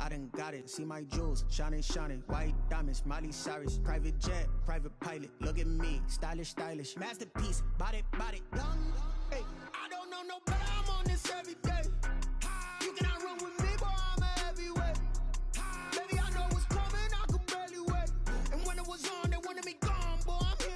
I done got it, see my jewels, shining, shining. White diamonds, Miley Cyrus. Private jet, private pilot, look at me. Stylish, stylish, masterpiece. Body, young. Hey, I don't know no better, I'm on this every day. You cannot run with me, boy, I'm a heavyweight. Baby, I know what's coming, I could barely wait. And when it was on, they wanted me gone, boy, I'm here to...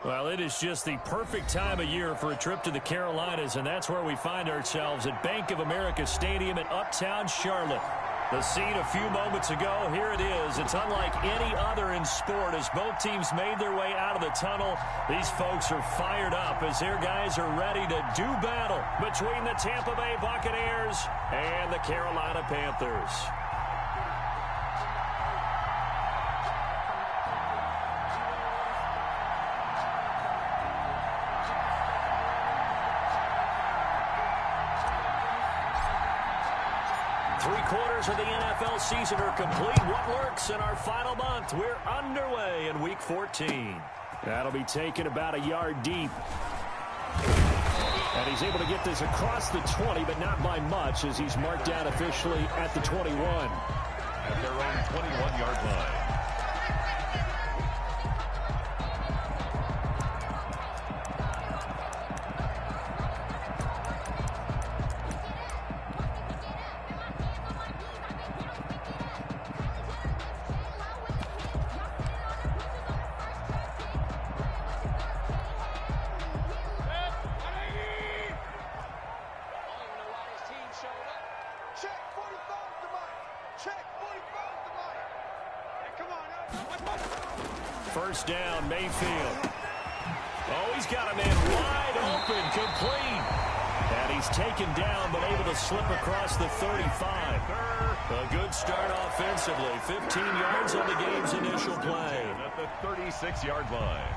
Well, it is just the perfect time of year for a trip to the Carolinas, and that's where we find ourselves at Bank of America Stadium in Uptown Charlotte. The scene a few moments ago, here it is. It's unlike any other in sport as both teams made their way out of the tunnel. These folks are fired up as their guys are ready to do battle between the Tampa Bay Buccaneers and the Carolina Panthers. Three-quarters of the NFL season are complete. What works in our final month? We're underway in Week 14. That'll be taken about a yard deep. And he's able to get this across the 20, but not by much as he's marked down officially at the 21. At their own 21-yard line. First down, Mayfield. Oh, he's got a man wide open, complete. And he's taken down, but able to slip across the 35. A good start offensively. 15 yards on the game's initial play. At the 36-yard line.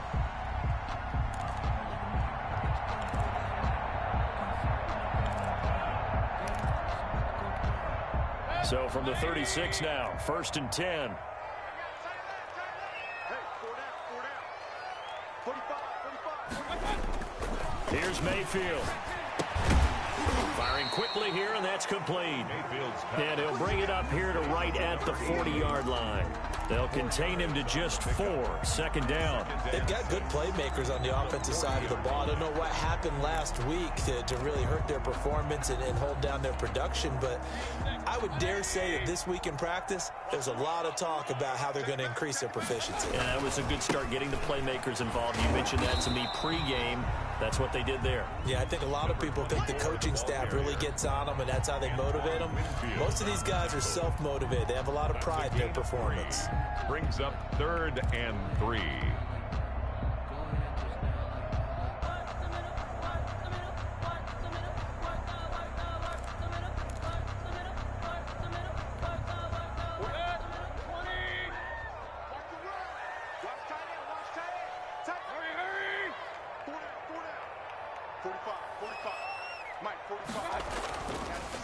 So from the 36 now, 1st and 10. Here's Mayfield. Firing quickly here, and that's complete. And he'll bring it up here to right at the 40-yard line. They'll contain him to just 4. 2nd down. They've got good playmakers on the offensive side of the ball. I don't know what happened last week to really hurt their performance and hold down their production, but I would dare say that this week in practice, there's a lot of talk about how they're going to increase their proficiency. Yeah, that was a good start getting the playmakers involved. You mentioned that to me pregame. That's what they did there. Yeah, I think a lot of people think the coaching staff really gets on them, and that's how they motivate them. Most of these guys are self-motivated. They have a lot of pride in their performance. Brings up 3rd and 3.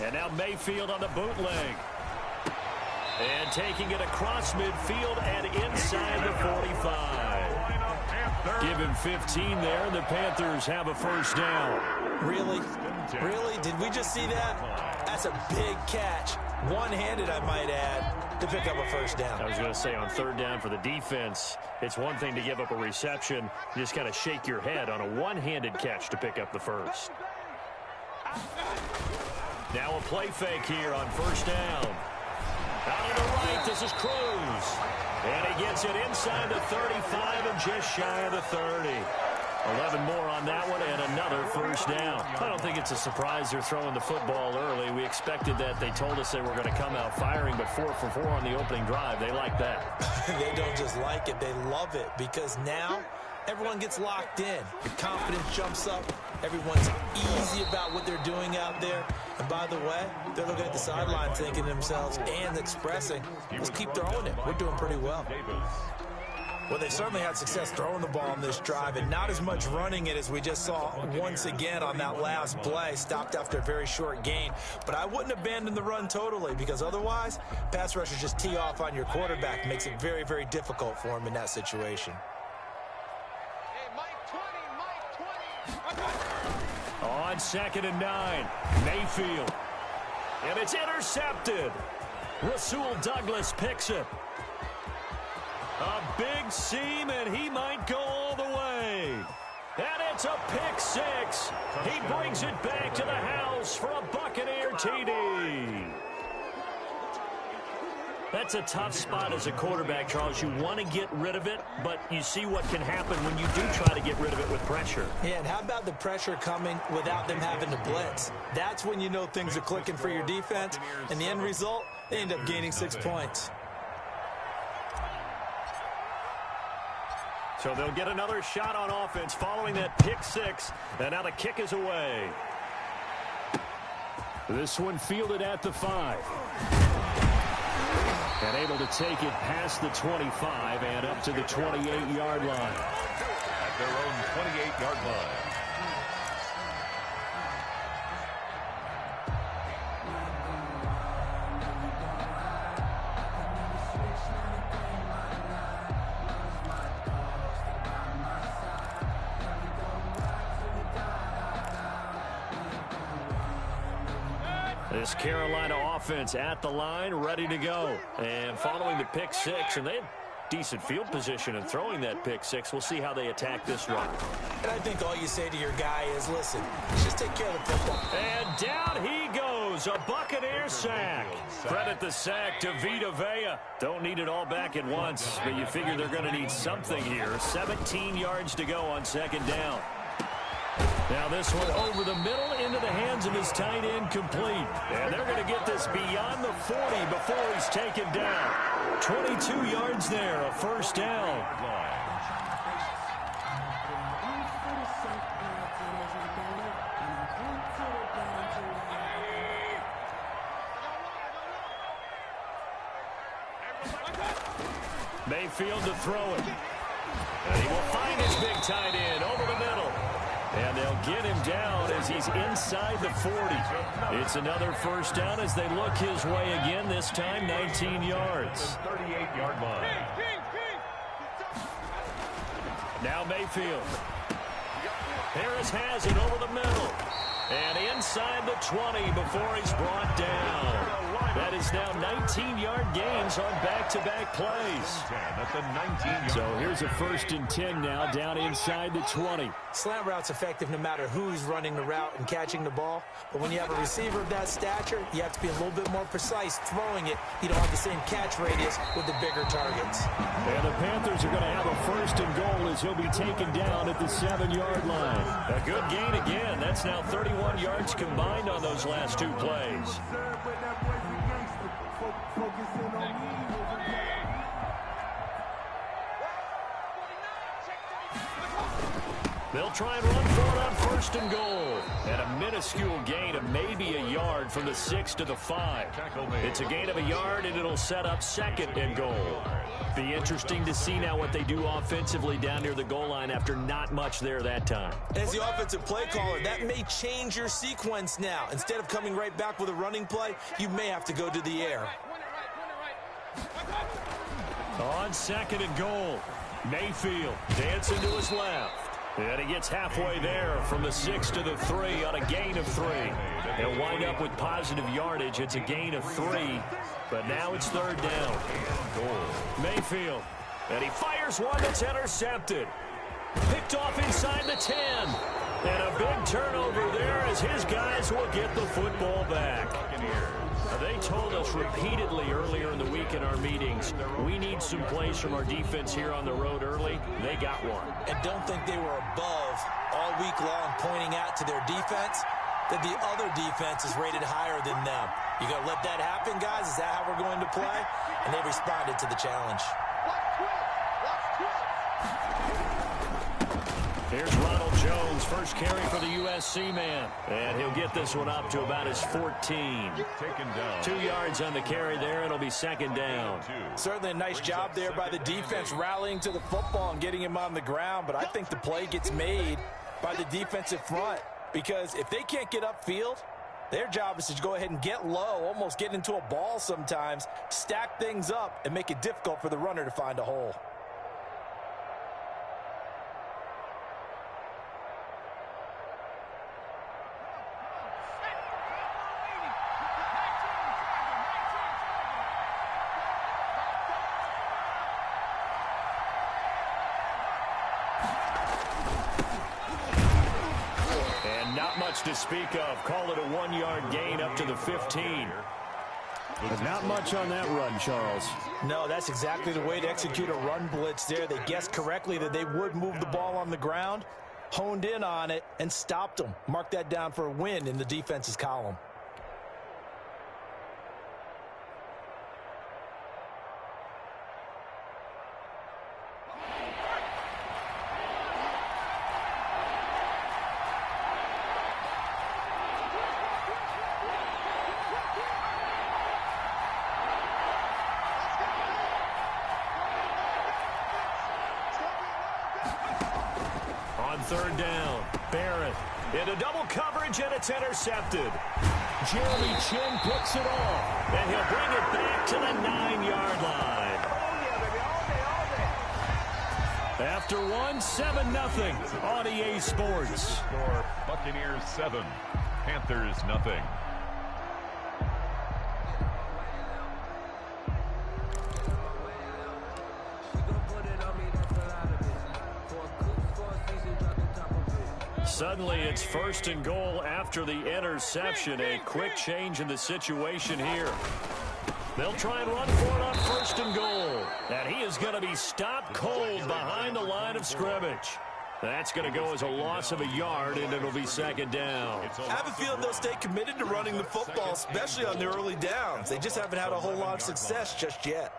And now Mayfield on the bootleg. And taking it across midfield and inside the 45. Give him 15 there, and the Panthers have a 1st down. Really? Really? Did we just see that? That's a big catch. One-handed, I might add, to pick up a 1st down. I was going to say on 3rd down for the defense, it's one thing to give up a reception. You just got to shake your head on a one-handed catch to pick up the 1st. Now a play fake here on 1st down. Out on the right, this is Cruz. And he gets it inside the 35 and just shy of the 30. 11 more on that one and another 1st down. I don't think it's a surprise they're throwing the football early. We expected that. They told us they were going to come out firing, but 4 for 4 on the opening drive. They like that. They don't just like it, they love it, because now everyone gets locked in. The confidence jumps up. Everyone's easy about what they're doing out there. And by the way, they're looking at the sideline thinking to themselves and expressing, let's keep throwing it. We're doing pretty well. Well, they certainly had success throwing the ball on this drive, and not as much running it as we just saw once again on that last play. Stopped after a very short gain. But I wouldn't abandon the run totally, because otherwise, pass rushers just tee off on your quarterback. Makes it very, very difficult for him in that situation. On 2nd and 9, Mayfield. And it's intercepted. Rasul Douglas picks it. A big seam, and he might go all the way. And it's a pick six. He brings it back to the house for a Buccaneer TD. That's a tough spot as a quarterback, Charles. You want to get rid of it, but you see what can happen when you do try to get rid of it with pressure. Yeah, and how about the pressure coming without them having to blitz? That's when you know things are clicking for your defense, and the end result, they end up gaining 6 points. So they'll get another shot on offense following that pick six, and now the kick is away. This one fielded at the 5. And able to take it past the 25 and up to the 28-yard line. At their own 28-yard line. This Carolina offense at the line, ready to go. And following the pick six, and they had decent field position in throwing that pick six. We'll see how they attack this run. And I think all you say to your guy is, listen, just take care of the football. And down he goes, a Buccaneer sack. Credit the sack to Vita Vea. Don't need it all back at once, but you figure they're going to need something here. 17 yards to go on second down. Now this one over the middle into the hands of his tight end, complete. And they're going to get this beyond the 40 before he's taken down. 22 yards there, a first down. Mayfield to throw it. And he will find his big tight end over the middle. And they'll get him down as he's inside the 40. It's another first down as they look his way again, this time 19 yards. 38-yard line. Now Mayfield. Harris has it over the middle. And inside the 20 before he's brought down. That is now 19-yard gains on back-to-back plays. So here's a 1st and 10 now, down inside the 20. Slant route's effective no matter who's running the route and catching the ball. But when you have a receiver of that stature, you have to be a little bit more precise throwing it. You don't have the same catch radius with the bigger targets. And the Panthers are going to have a 1st and goal as he'll be taken down at the 7-yard line. A good gain again. That's now 31 yards combined on those last 2 plays. They'll try and run for it on 1st and goal. And a minuscule gain of maybe a yard from the 6 to the 5. It's a gain of a yard, and it'll set up 2nd and goal. Be interesting to see now what they do offensively down near the goal line after not much there that time. As the offensive play caller, that may change your sequence now. Instead of coming right back with a running play, you may have to go to the air. On 2nd and goal, Mayfield dancing to his left. And he gets halfway there from the 6 to the 3 on a gain of 3. He'll wind up with positive yardage. It's a gain of 3, but now it's 3rd down. Mayfield, and he fires one that's intercepted. Picked off inside the 10. And a big turnover there as his guys will get the football back. They told us repeatedly earlier in the week in our meetings, we need some plays from our defense here on the road early. They got one. And don't think they were above all week long pointing out to their defense that the other defense is rated higher than them. You going to let that happen, guys? Is that how we're going to play? And they responded to the challenge. Here's Ronald Jones, first carry for the USC man. And he'll get this one up to about his 14. Taken down. 2 yards on the carry there. It'll be 2nd down. Certainly a nice job there by the defense rallying to the football and getting him on the ground. But I think the play gets made by the defensive front. Because if they can't get upfield, their job is to go ahead and get low, almost get into a ball sometimes, stack things up, and make it difficult for the runner to find a hole. much to speak of. Call it a 1-yard gain up to the 15. But not much on that run, Charles. No, that's exactly the way to execute a run blitz there. They guessed correctly that they would move the ball on the ground, honed in on it, and stopped them. Mark that down for a win in the defense's column. Third down. Barrett into double coverage, and it's intercepted. Jeremy Chin picks it off, and he'll bring it back to the 9-yard line. After one, 7-0 on EA Sports. Score, Buccaneers 7, Panthers nothing. Suddenly, it's 1st and goal after the interception. A quick change in the situation here. They'll try and run for it on 1st and goal. And he is going to be stopped cold behind the line of scrimmage. That's going to go as a loss of a yard, and it'll be 2nd down. I have a feeling they'll stay committed to running the football, especially on the early downs. They just haven't had a whole lot of success just yet.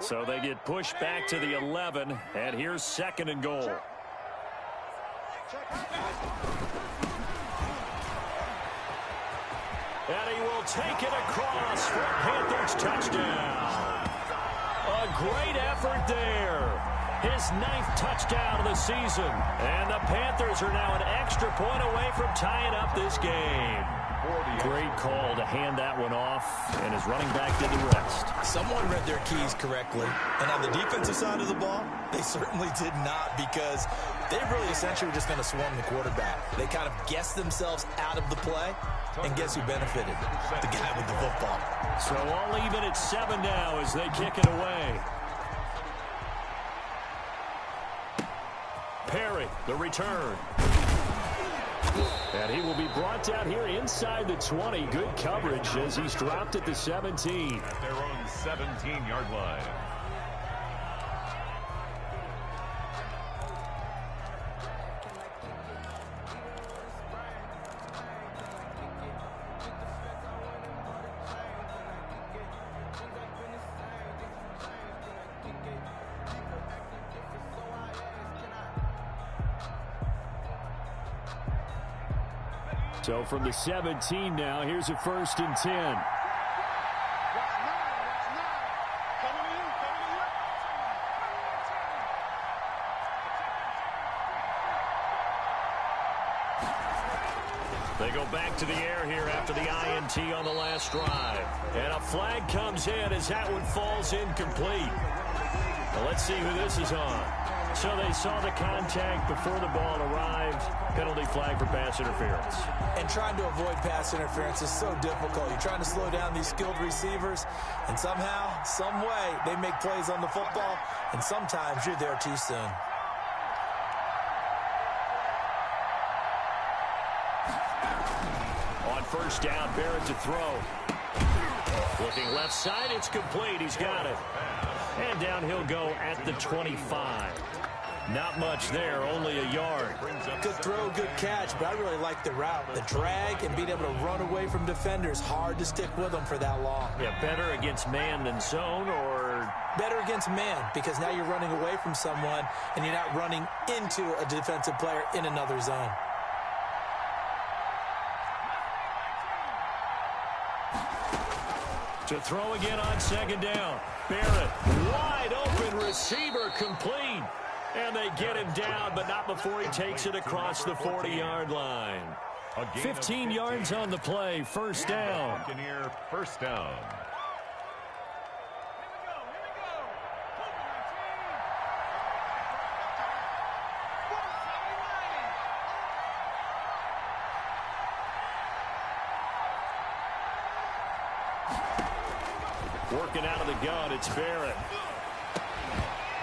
So they get pushed back to the 11, and here's 2nd and goal. And he will take it across for a Panthers touchdown. A great effort there. His 9th touchdown of the season. And the Panthers are now an extra point away from tying up this game. Great call to hand that one off, and his running back did the rest. Someone read their keys correctly, and on the defensive side of the ball, they certainly did not, because they really essentially were just going to swarm the quarterback. They kind of guessed themselves out of the play, and guess who benefited? The guy with the football. So all even at 7 now as they kick it away. Perry, the return. And he will be brought down here inside the 20. Good coverage as he's dropped at the 17. At their own 17-yard line. So from the 17 now, here's a 1st and 10. They go back to the air here after the INT on the last drive. And a flag comes in as that one falls incomplete. Well, let's see who this is on. So they saw the contact before the ball arrived. Penalty flag for pass interference. And trying to avoid pass interference is so difficult. You're trying to slow down these skilled receivers, and somehow, some way, they make plays on the football, and sometimes you're there too soon. On 1st down, Barrett to throw. Looking left side, it's complete. He's got it. And down he'll go at the 25. Not much there, only a yard. Good throw, good catch, but I really like the route. The drag and being able to run away from defenders, hard to stick with them for that long. Yeah, better against man than zone, or? Better against man, because now you're running away from someone and you're not running into a defensive player in another zone. To throw again on 2nd down. Barrett, wide open receiver, complete. And they get him down, but not before he takes it across the 40-yard line. 15 yards on the play, 1st down. Buccaneer 1st down. Working out of the gun, it's Barrett.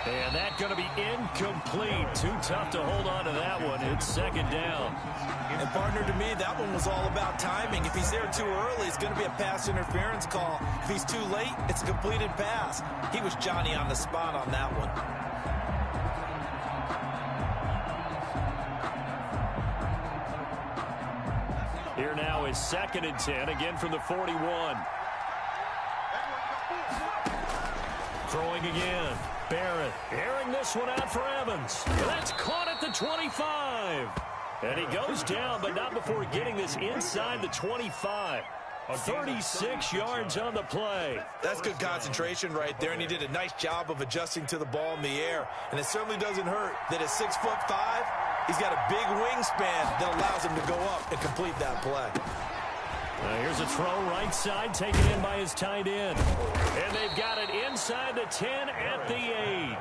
And that's going to be incomplete. Too tough to hold on to that one. It's second down. And partner, to me, that one was all about timing. If he's there too early, it's going to be a pass interference call. If he's too late, it's a completed pass. He was Johnny on the spot on that one. Here now is 2nd and 10, again from the 41. Throwing again. Barrett airing this one out for Evans. That's caught at the 25. And he goes down, but not before getting this inside the 25. 36 yards on the play. That's good concentration right there, and he did a nice job of adjusting to the ball in the air. And it certainly doesn't hurt that at 6'5", he's got a big wingspan that allows him to go up and complete that play. Here's a throw right side, taken in by his tight end. And they've got it inside the 10 at the 8.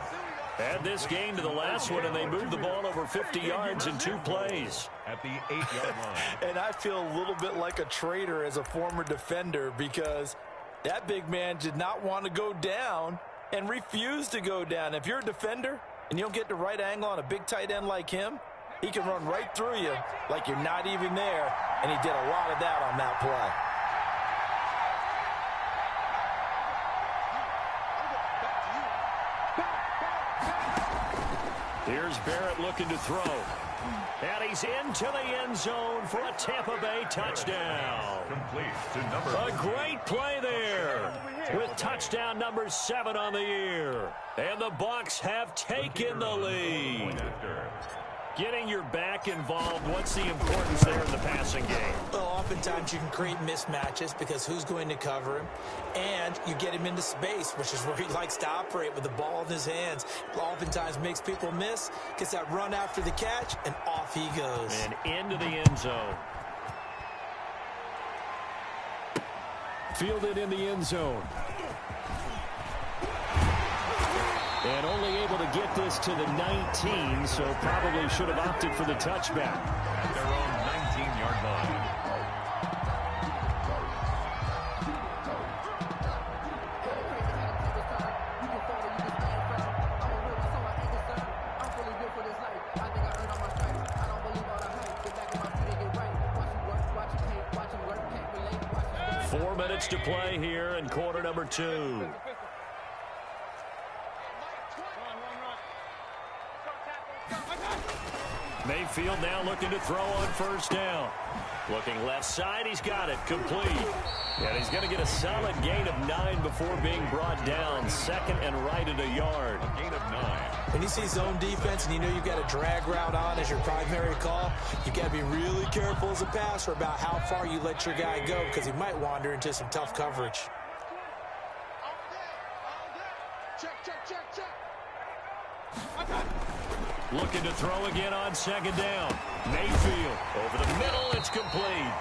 Add this game to the last one, and they moved the ball over 50 yards in 2 plays. At the 8-yard line. And I feel a little bit like a traitor as a former defender because that big man did not want to go down and refused to go down. If you're a defender and you don't get the right angle on a big tight end like him, he can run right through you like you're not even there, and he did a lot of that on that play. Here's Barrett looking to throw. And he's into the end zone for a Tampa Bay touchdown. Complete to number. A great play there with touchdown number 7 on the year. And the Bucs have taken the lead. Getting your back involved, what's the importance there in the passing game? Well, oftentimes you can create mismatches because who's going to cover him? And you get him into space, which is where he likes to operate with the ball in his hands. Oftentimes makes people miss, gets that run after the catch, and off he goes. And into the end zone. Fielded in the end zone. And only able to get this to the 19, so probably should have opted for the touchback. At their own 19-yard line. Four minutes to play here in quarter number 2. Mayfield now looking to throw on first down. Looking left side, he's got it, complete. And he's going to get a solid gain of 9 before being brought down. 2nd and right at a yard. A gain of 9. When you see zone defense and you know you've got a drag route on as your primary call, you've got to be really careful as a passer about how far you let your guy go because he might wander into some tough coverage. Looking to throw again on 2nd down. Mayfield over the middle. It's complete.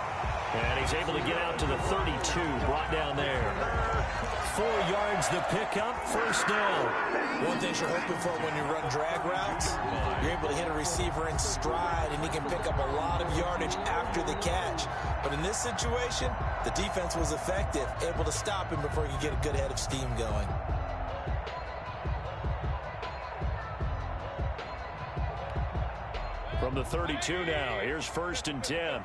And he's able to get out to the 32. Brought down there. 4 yards the pickup. First down. One thing you're hoping for when you run drag routes, you're able to hit a receiver in stride, and he can pick up a lot of yardage after the catch. But in this situation, the defense was effective, able to stop him before he could get a good head of steam going. From the 32 now, here's 1st and 10.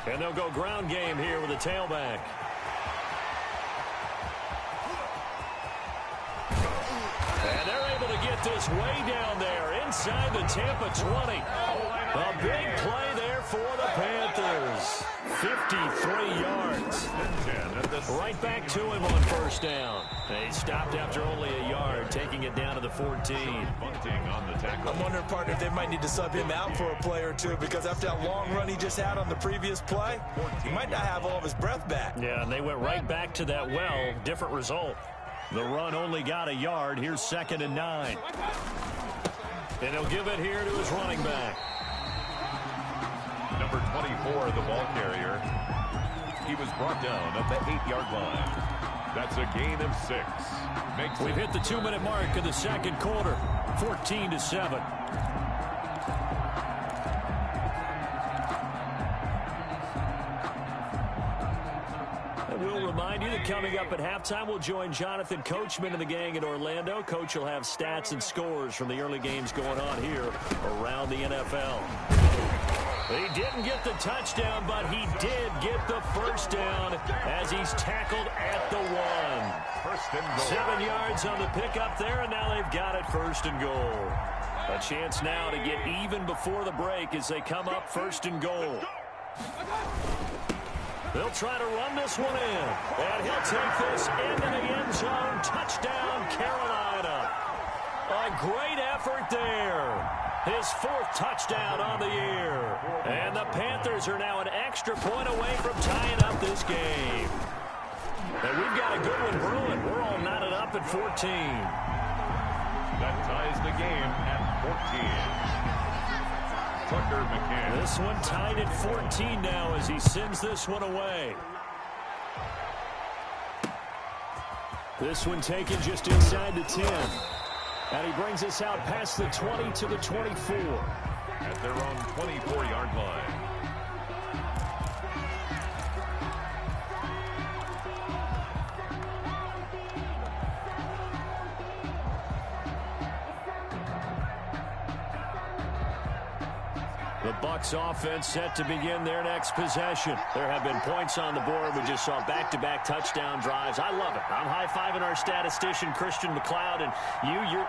And they'll go ground game here with a tailback. And they're able to get this way down there inside the Tampa 20. A big play there for the Panthers. 53 yards. Right back to him on first down. They stopped after only a yard, taking it down to the 14. On the tackle. I'm wondering, partner, if they might need to sub him out for a play or two because after that long run he just had on the previous play, he might not have all of his breath back. Yeah, and they went right back to that well. Different result. The run only got a yard. Here's 2nd and 9. And he'll give it here to his running back. Number 24, the ball carrier. He was brought down at the 8-yard line. That's a gain of 6. We've hit the 2-minute mark of the second quarter. 14-7. We'll remind you that coming up at halftime, we'll join Jonathan Coachman and the gang in Orlando. Coach will have stats and scores from the early games going on here around the NFL. He didn't get the touchdown, but he did get the first down as he's tackled at the 1. First and goal. 7 yards on the pickup there, and now they've got it first and goal. A chance now to get even before the break as they come up first and goal. They'll try to run this one in, and he'll take this into the end zone. Touchdown, Carolina. A great effort there. His 4th touchdown on the year. And the Panthers are now an extra point away from tying up this game. And we've got a good one brewing. We're all knotted up at 14. That ties the game at 14. Tucker McCann. This one tied at 14 now as he sends this one away. This one taken just inside the 10. And he brings us out past the 20 to the 24. At their own 24-yard line. The Bucs offense set to begin their next possession. There have been points on the board. We just saw back-to-back touchdown drives. I love it. I'm high-fiving our statistician, Christian McLeod, and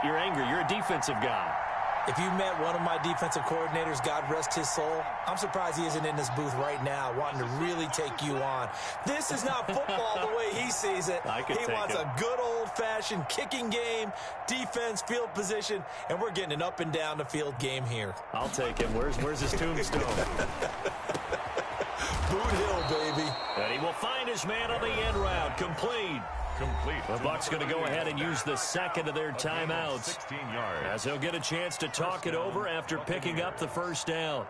you're angry. You're a defensive guy. If you met one of my defensive coordinators, God rest his soul, I'm surprised he isn't in this booth right now wanting to really take you on. This is not football the way he sees it. He wants a good old-fashioned kicking game, defense, field position, and we're getting an up-and-down-the-field game here. I'll take him. Where's his tombstone? Boot Hill, baby. And he will find his man on the end route. Complete. The Bucs going to go ahead and use the second of their timeouts 16 yards. as they'll get a chance to talk it over after picking up the first down.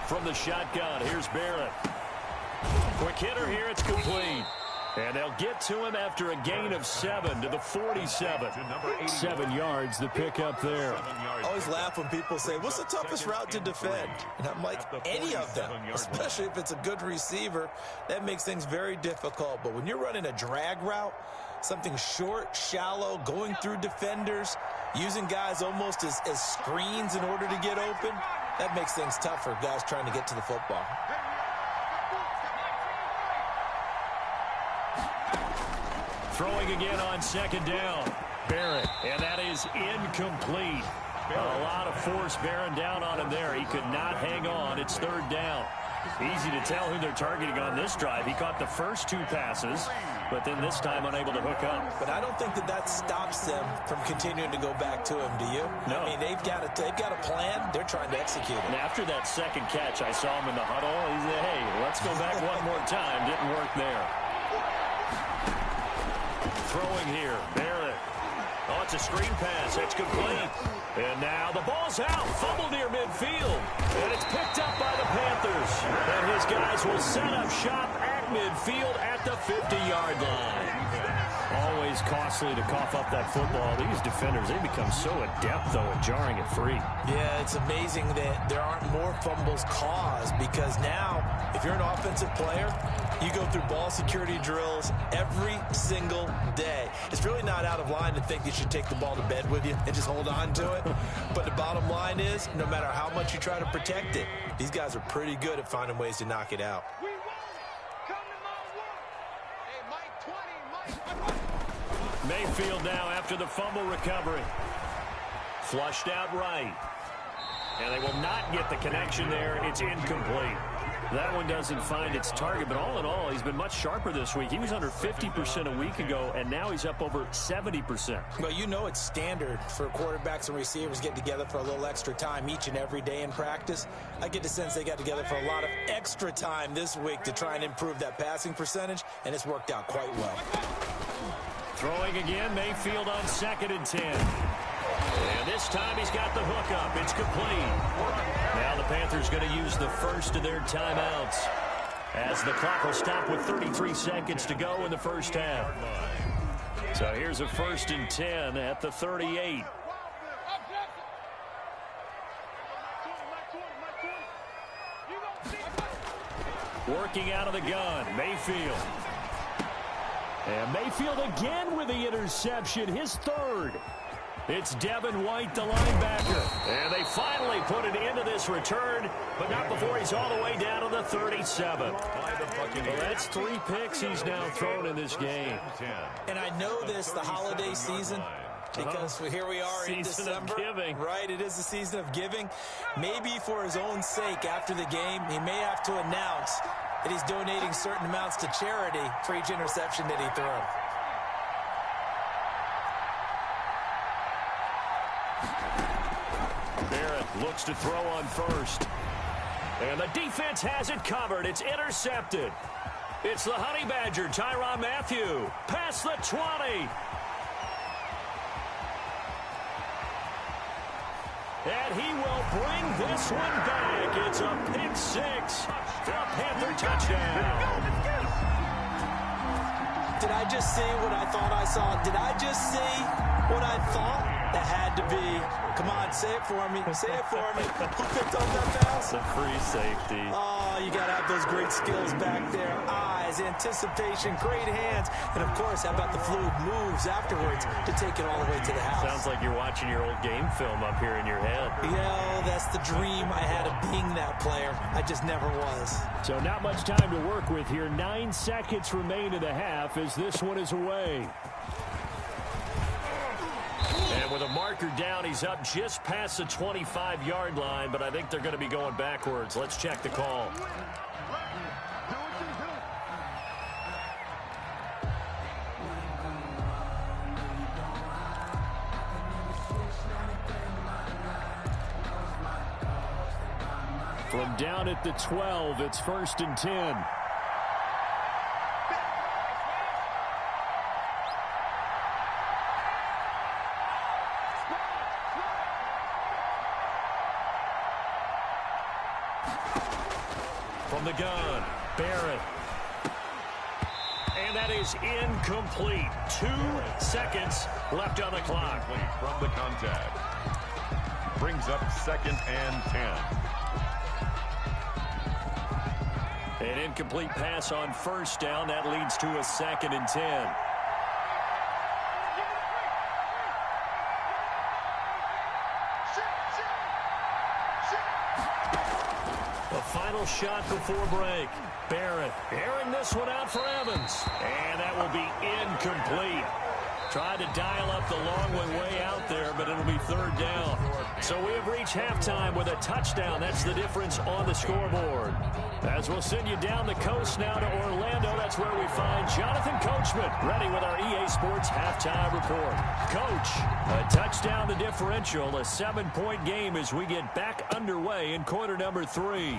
From the shotgun, here's Barrett. Quick hitter here, it's complete. And they'll get to him after a gain of 7 to the 47. 7 yards, the pickup there. I always laugh when people say, what's the toughest route to defend? And I'm like, any of them, especially if it's a good receiver. That makes things very difficult. But when you're running a drag route, something short, shallow, going through defenders, using guys almost as screens in order to get open, that makes things tough for guys trying to get to the football. Throwing again on second down. Barrett, and that is incomplete. A lot of force bearing down on him there. He could not hang on. It's third down. Easy to tell who they're targeting on this drive. He caught the first 2 passes, but then this time unable to hook up. But I don't think that stops them from continuing to go back to him, do you? No. I mean, they've got a plan. They're trying to execute it. And after that second catch, I saw him in the huddle. He said, hey, let's go back one more time. Didn't work there. Throwing here, Barrett. Oh, it's a screen pass. That's complete. And now the ball's out. Fumble near midfield. And it's picked up by the Panthers. And his guys will set up shop at midfield at the 50-yard line. Always costly to cough up that football. These defenders, they become so adept, though, at jarring it free. Yeah, it's amazing that there aren't more fumbles caused because now, if you're an offensive player, you go through ball security drills every single day. It's really not out of line to think you should take the ball to bed with you and just hold on to it. But the bottom line is, no matter how much you try to protect it, these guys are pretty good at finding ways to knock it out. Mayfield now after the fumble recovery. Flushed out right. And they will not get the connection there. It's incomplete. That one doesn't find its target, but all in all, he's been much sharper this week. He was under 50% a week ago, and now he's up over 70%. Well, you know it's standard for quarterbacks and receivers getting together for a little extra time each and every day in practice. I get the sense they got together for a lot of extra time this week to try and improve that passing percentage, and it's worked out quite well. Throwing again, Mayfield on 2nd and 10. And this time he's got the hook up. It's complete. Now the Panthers going to use the first of their timeouts as the clock will stop with 33 seconds to go in the first half. So here's a 1st and 10 at the 38. Working out of the gun, Mayfield. And Mayfield again with the interception, his 3rd. It's Devin White, the linebacker. And they finally put it into this return, but not before he's all the way down to the 37. Well, that's 3 picks he's now thrown in this game. And I know this, the holiday season, because here we are in December. Right, it is the season of giving. Maybe for his own sake after the game, he may have to announce that he's donating certain amounts to charity for each interception that he threw. Looks to throw on 1st. And the defense has it covered. It's intercepted. It's the Honey Badger, Tyrann Mathieu. Past the 20. And he will bring this one back. It's a pick 6 for a Panther touchdown. Did I just see what I thought I saw? Did I just see what I thought? That had to be. Come on, say it for me. Say it for me. Who picked up that pass? The free safety. Oh, you got to have those great skills back there. Eyes, anticipation, great hands. And, of course, how about the fluid moves afterwards to take it all the way to the house? Sounds like you're watching your old game film up here in your head. Yeah, that's the dream I had of being that player. I just never was. So not much time to work with here. 9 seconds remain in the half as this one is away. And with a marker down, he's up just past the 25-yard line, but I think they're going to be going backwards. Let's check the call. From down at the 12, it's 1st and 10. From the gun, Barrett. And that is incomplete. 2 seconds left on the clock. From the contact. Brings up 2nd and 10. An incomplete pass on 1st down. That leads to a 2nd and 10. Final shot before break. Barrett airing this one out for Evans. And that will be incomplete. Tried to dial up the long one way out there, but it'll be 3rd down. So we have reached halftime with a touchdown. That's the difference on the scoreboard. As we'll send you down the coast now to Orlando, that's where we find Jonathan Coachman, ready with our EA Sports halftime report. Coach, a touchdown the differential, a 7-point game as we get back underway in quarter number 3.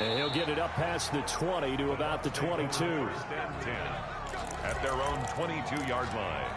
And he'll get it up past the 20 to about the 22. At their own 22-yard line.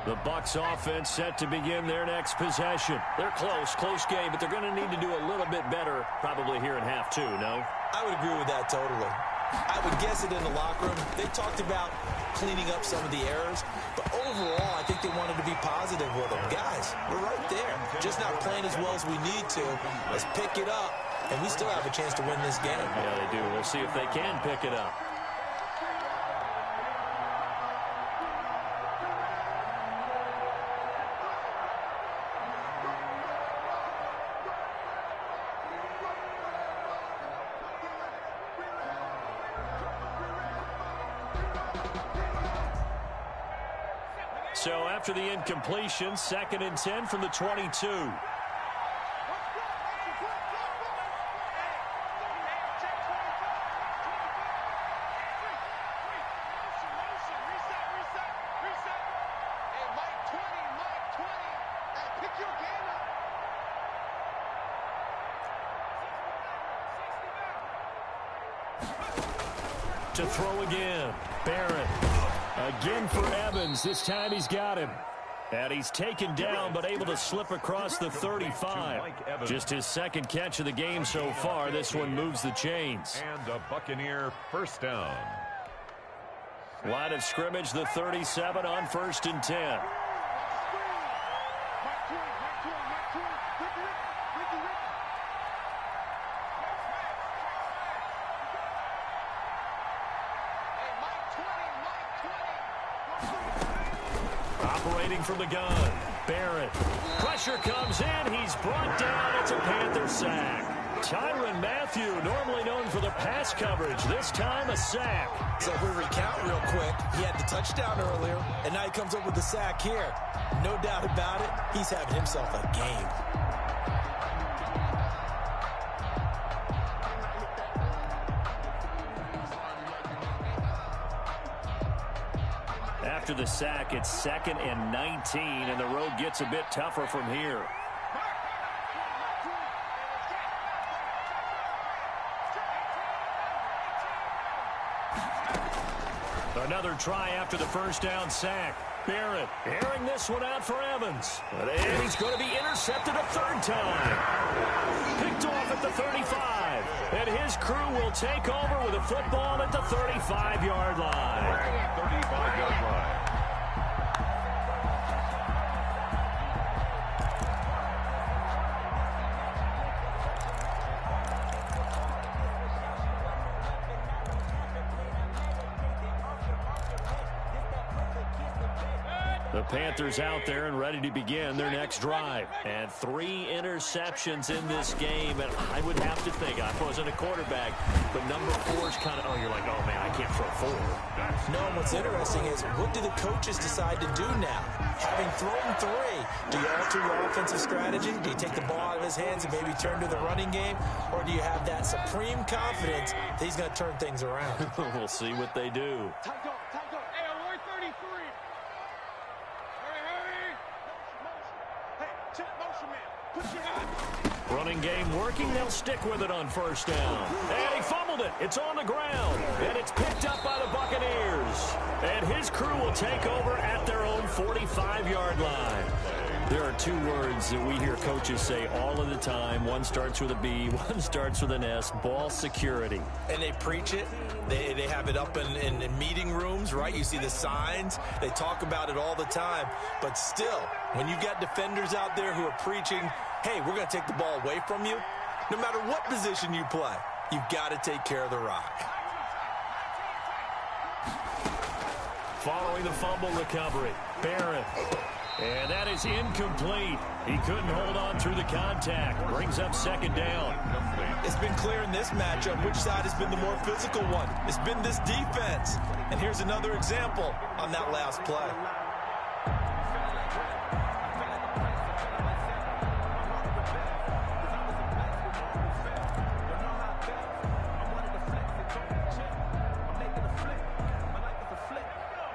The Bucs offense set to begin their next possession. They're close game, but they're going to need to do a little bit better probably here in half 2, no? I would agree with that totally. I would guess it in the locker room. They talked about cleaning up some of the errors, but overall, I think they wanted to be positive with them. Guys, we're right there. Just not playing as well as we need to. Let's pick it up, and we still have a chance to win this game. Yeah, they do. We'll see if they can pick it up. So after the incompletion, 2nd and 10 from the 22. To throw again, Barrett. Again for Evans. This time he's got him. And he's taken down, but able to slip across the 35. Just his 2nd catch of the game so far. This one moves the chains. And a Buccaneer first down. Line of scrimmage, the 37 on 1st and 10. Operating from the gun, Barrett. Pressure comes in. He's brought down. It's a Panther sack. Tyrann Mathieu, normally known for the pass coverage, this time a sack. So if we recount real quick, he had the touchdown earlier, and now he comes up with the sack here. No doubt about it, he's having himself a game. After the sack, it's 2nd and 19, and the road gets a bit tougher from here. Another try after the first down sack. Barrett airing this one out for Evans. And he's going to be intercepted a 3rd time. Picked off at the 35. And his crew will take over with a football at the 35-yard line. 35-yard line. The Panthers out there and ready to begin their next drive. And 3 interceptions in this game. And I would have to think, I wasn't a quarterback, but number 4 is kind of, oh, you're like, oh, man, I can't throw 4. No, and what's interesting is, what do the coaches decide to do now? Having thrown 3, do you alter your offensive strategy? Do you take the ball out of his hands and maybe turn to the running game? Or do you have that supreme confidence that he's going to turn things around? We'll see what they do. Running game working. They'll stick with it on 1st down. And he fumbled it. It's on the ground. And it's picked up by the Buccaneers. And his crew will take over at their own 45-yard line. There are 2 words that we hear coaches say all of the time. One starts with a B, one starts with an S. Ball security. And they preach it. They have it up in meeting rooms, right? You see the signs. They talk about it all the time. But still, when you've got defenders out there who are preaching, hey, we're going to take the ball away from you, no matter what position you play, you've got to take care of the rock. Following the fumble recovery, Barrett. And that is incomplete. He couldn't hold on through the contact. Brings up 2nd down. It's been clear in this matchup which side has been the more physical one. It's been this defense. And here's another example on that last play.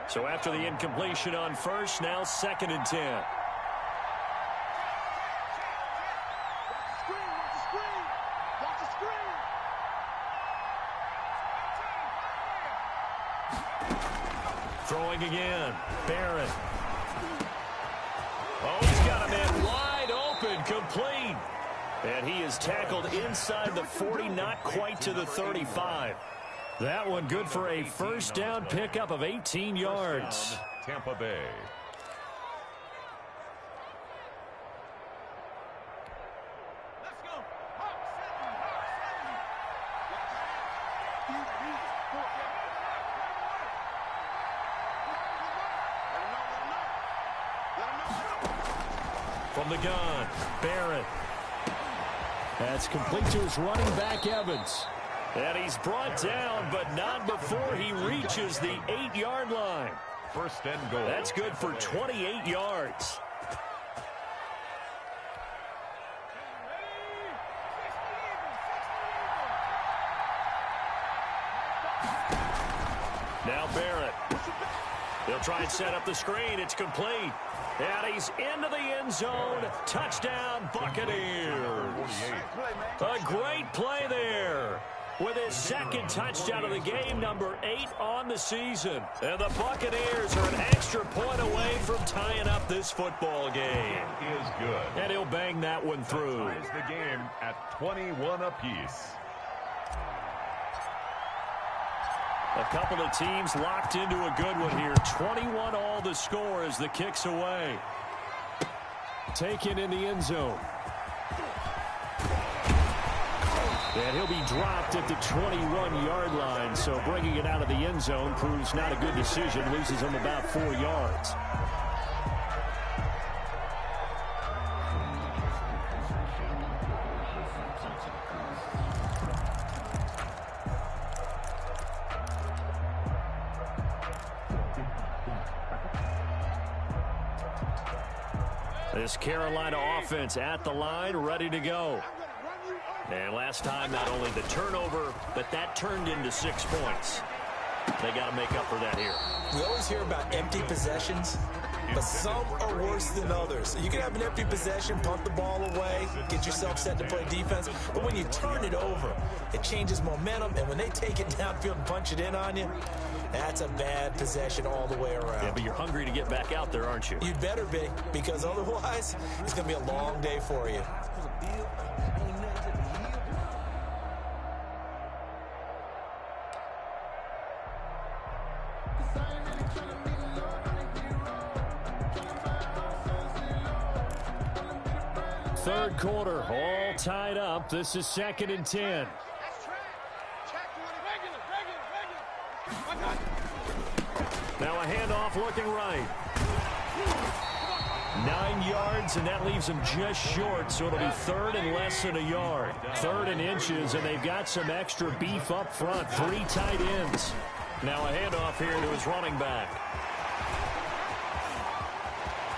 So after the incompletion on 1st, now 2nd and 10. Throwing again, Barrett. Oh, he's got a man wide open, complete. And he is tackled inside the 40, not quite to the 35. That one good for a 1st down pickup of 18 yards. Tampa Bay. From the gun, Barrett. That's complete to his running back, Evans. And he's brought down, but not before he reaches the 8-yard line. First and goal. That's good for 28 yards. Now Barrett. They'll try and set up the screen. It's complete. And he's into the end zone. Touchdown, Buccaneers. A great play there. With his second touchdown of the game, number 8 on the season. And the Buccaneers are an extra point away from tying up this football game. It is good. And he'll bang that one through. Ties the game at 21 apiece. A couple of teams locked into a good one here. 21 all the score as the kick's away. Taken in the end zone. And he'll be dropped at the 21-yard line, so bringing it out of the end zone proves not a good decision. Loses him about 4 yards. This Carolina offense at the line, ready to go. And last time, not only the turnover, but that turned into 6 points. They got to make up for that here. We always hear about empty possessions, but some are worse than others. You can have an empty possession, punt the ball away, get yourself set to play defense, but when you turn it over, it changes momentum, and when they take it downfield and punch it in on you, that's a bad possession all the way around. Yeah, but you're hungry to get back out there, aren't you? You'd better be, because otherwise, it's going to be a long day for you. Third quarter, all tied up. This is 2nd and 10. Now a handoff looking right. 9 yards, and that leaves him just short, so it'll be 3rd and less than a yard. 3rd and inches, and they've got some extra beef up front. 3 tight ends. Now a handoff here to his running back.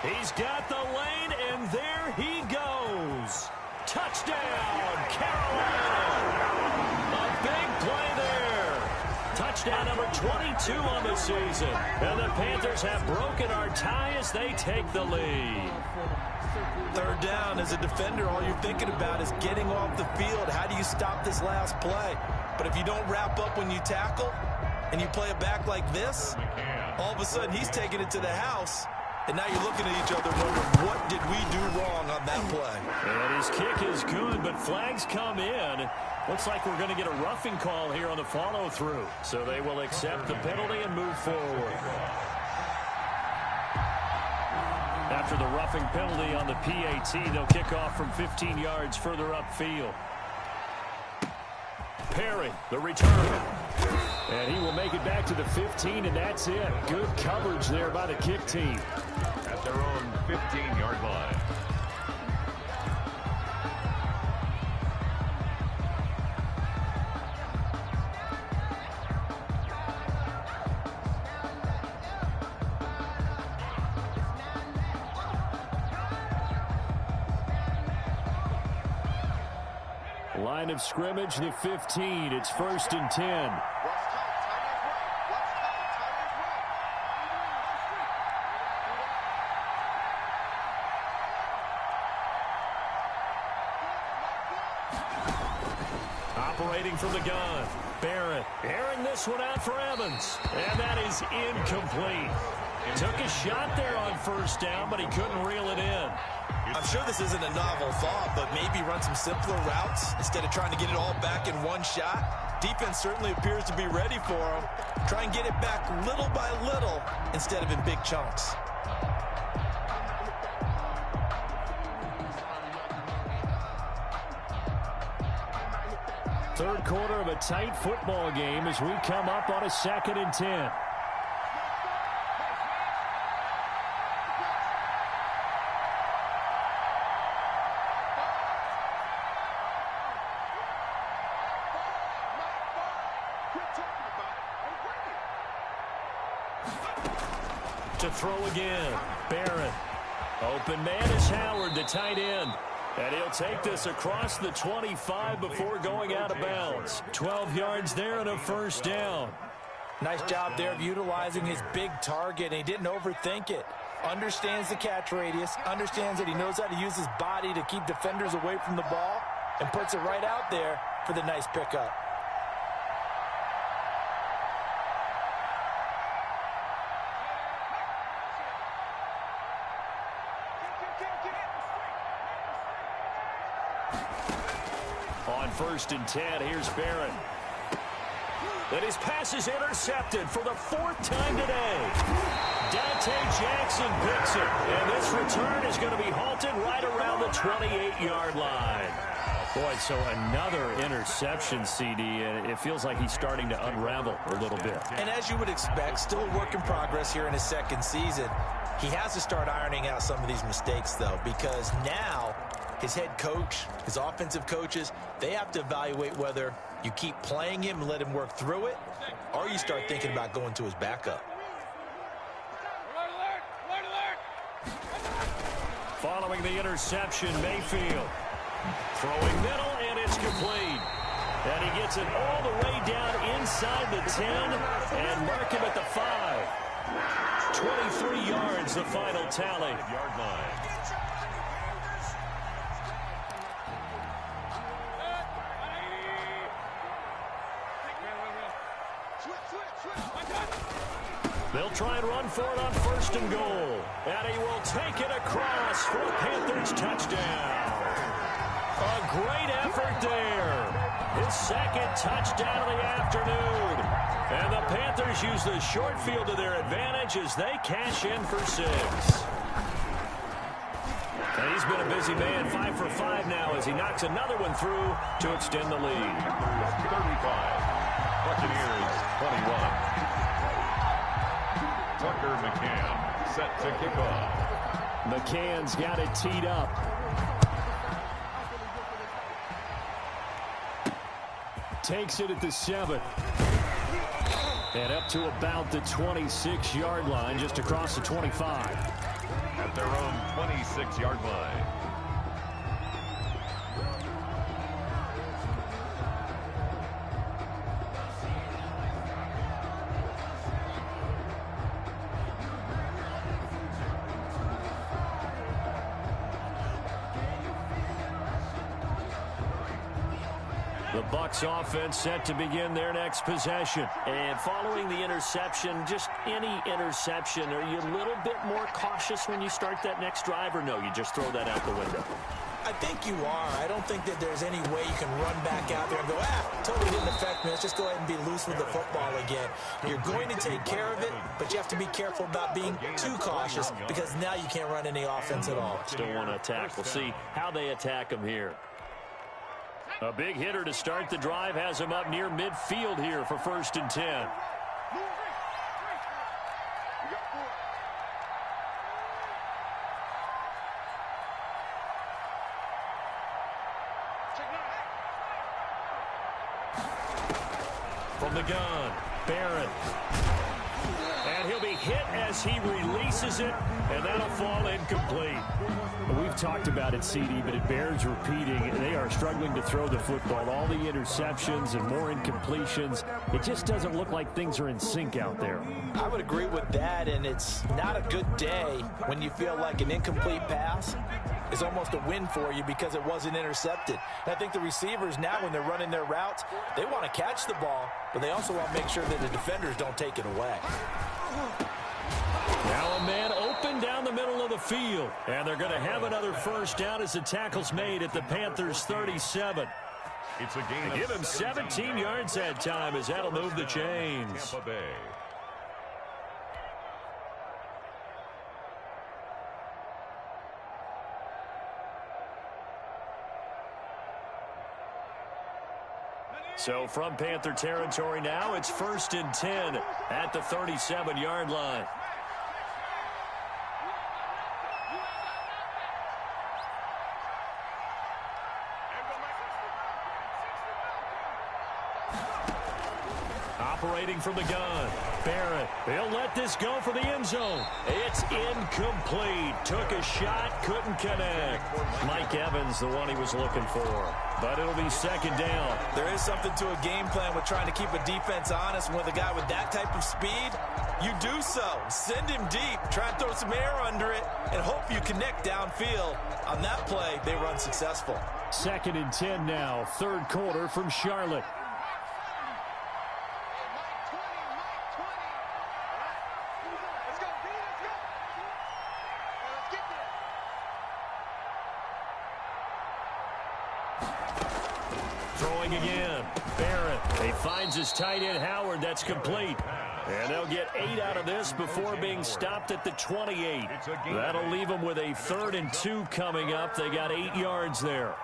He's got the lane, and there he goes. Touchdown, Carolina. A big play there. Touchdown number 22 on the season. And the Panthers have broken our tie as they take the lead. Third down, as a defender, all you're thinking about is getting off the field. How do you stop this last play? But if you don't wrap up when you tackle and you play it back like this, all of a sudden he's taking it to the house. And now you're looking at each other wondering, what did we do wrong on that play? And his kick is good, but flags come in. Looks like we're going to get a roughing call here on the follow-through. So they will accept the penalty and move forward. After the roughing penalty on the PAT, they'll kick off from 15 yards further upfield. Perry, the return. And he will make it back to the 15, and that's it. Good coverage there by the kick team. At their own 15-yard line. Line of scrimmage, the 15. It's 1st and 10. Operating from the gun. Barrett airing this one out for Evans. And that is incomplete. Took a shot there on 1st down, but he couldn't reel it in. I'm sure this isn't a novel thought, but maybe run some simpler routes instead of trying to get it all back in one shot. Defense certainly appears to be ready for him. Try and get it back little by little instead of in big chunks. Third quarter of a tight football game as we come up on a 2nd and 10. To throw again. Barrett. Open man is Howard, the tight end. And he'll take this across the 25 before going out of bounds. 12 yards there and a first down. Nice job there of utilizing his big target, and he didn't overthink it. Understands the catch radius, understands that he knows how to use his body to keep defenders away from the ball, and puts it right out there for the nice pickup. On 1st and 10, here's Barrett. And his pass is intercepted for the 4th time today. Dante Jackson picks it, and this return is going to be halted right around the 28-yard line. Boy, so another interception, CD, and it feels like he's starting to unravel a little bit. And as you would expect, still a work in progress here in his 2nd season. He has to start ironing out some of these mistakes, though, because now his head coach, his offensive coaches, they have to evaluate whether you keep playing him and let him work through it, or you start thinking about going to his backup. Following the interception, Mayfield. Throwing middle, and it's complete. And he gets it all the way down inside the 10 and mark him at the 5. 23 yards, the final tally. Yard line. They'll try and run for it on 1st and goal. And he will take it across for a Panthers touchdown. A great effort there. His 2nd touchdown of the afternoon. And the Panthers use the short field to their advantage as they cash in for 6. And he's been a busy man, 5 for 5 now as he knocks another one through to extend the lead. 35. Buccaneers 21. Tucker McCann set to kick off. McCann's got it teed up. Takes it at the 7. And up to about the 26-yard line, just across the 25. At their own 26-yard line. The Bucs offense set to begin their next possession. And following the interception, just any interception, are you a little bit more cautious when you start that next drive, or no, you just throw that out the window? I think you are. I don't think that there's any way you can run back out there and go, totally didn't affect me. Let's just go ahead and be loose with the football again. You're going to take care of it, but you have to be careful about being too cautious because now you can't run any offense at all. Still want to attack. We'll see how they attack him here. A big hitter to start the drive has him up near midfield here for 1st and 10. From the gun, Barrett. And he'll be hit as he releases it, and that'll fall incomplete. We've talked about it, CD, but it bears repeating. They are struggling to throw the football. All the interceptions and more incompletions. It just doesn't look like things are in sync out there. I would agree with that, and it's not a good day when you feel like an incomplete pass is almost a win for you because it wasn't intercepted. And I think the receivers now, when they're running their routes, they want to catch the ball, but they also want to make sure that the defenders don't take it away. Now a man open down the middle of the field. And they're going to have another first down as the tackle's made at the Panthers' 37. It's a gain. Give him 17 yards that time as that'll move the chains. Tampa Bay. So from Panther territory now, it's 1st and 10 at the 37-yard line. operating from the gun. Barrett, he'll let this go for the end zone. It's incomplete. Took a shot, couldn't connect. Mike Evans, the one he was looking for. But it'll be second down. There is something to a game plan with trying to keep a defense honest. With a guy with that type of speed, you do so. Send him deep. Try and throw some air under it and hope you connect downfield. On that play, they run successful. 2nd and 10 now. 3rd quarter from Charlotte. Throwing again. Barrett. He finds his tight end, Howard. That's complete. And they'll get 8 out of this before being stopped at the 28. That'll leave them with a 3rd and 2 coming up. They got 8 yards there.